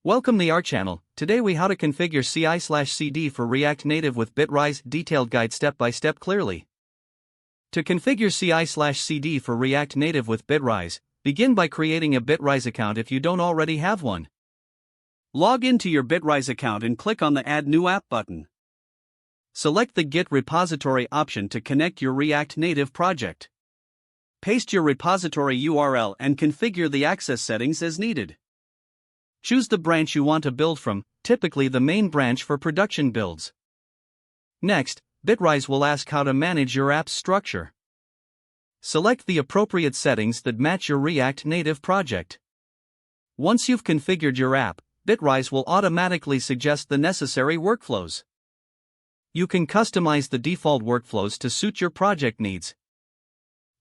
Welcome to our channel. Today we how to configure CI/CD for React Native with Bitrise. Detailed guide step by step clearly. To configure CI/CD for React Native with Bitrise, begin by creating a Bitrise account if you don't already have one. Log into your Bitrise account and click on the Add New App button. Select the Git repository option to connect your React Native project. Paste your repository URL and configure the access settings as needed. Choose the branch you want to build from, typically the main branch for production builds. Next, Bitrise will ask how to manage your app's structure. Select the appropriate settings that match your React Native project. Once you've configured your app, Bitrise will automatically suggest the necessary workflows. You can customize the default workflows to suit your project needs.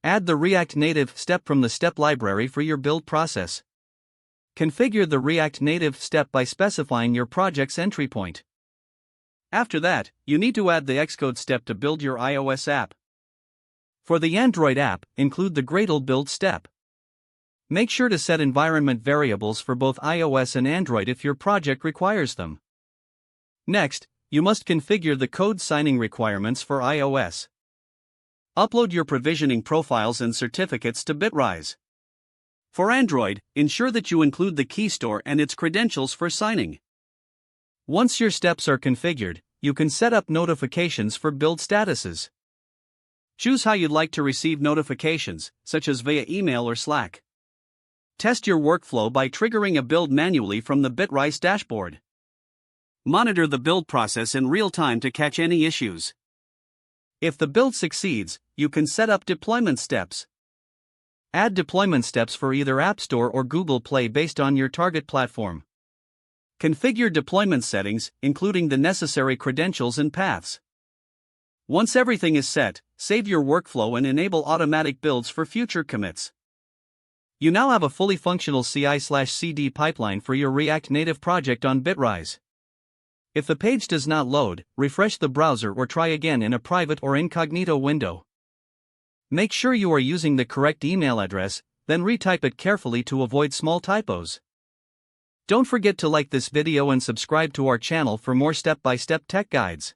Add the React Native step from the step library for your build process. Configure the React Native step by specifying your project's entry point. After that, you need to add the Xcode step to build your iOS app. For the Android app, include the Gradle build step. Make sure to set environment variables for both iOS and Android if your project requires them. Next, you must configure the code signing requirements for iOS. Upload your provisioning profiles and certificates to Bitrise. For Android, ensure that you include the key store and its credentials for signing. Once your steps are configured, you can set up notifications for build statuses. Choose how you'd like to receive notifications, such as via email or Slack. Test your workflow by triggering a build manually from the Bitrise dashboard. Monitor the build process in real time to catch any issues. If the build succeeds, you can set up deployment steps. Add deployment steps for either App Store or Google Play based on your target platform. Configure deployment settings, including the necessary credentials and paths. Once everything is set, save your workflow and enable automatic builds for future commits. You now have a fully functional CI/CD pipeline for your React Native project on Bitrise. If the page does not load, refresh the browser or try again in a private or incognito window. Make sure you are using the correct email address, then retype it carefully to avoid small typos. Don't forget to like this video and subscribe to our channel for more step-by-step tech guides.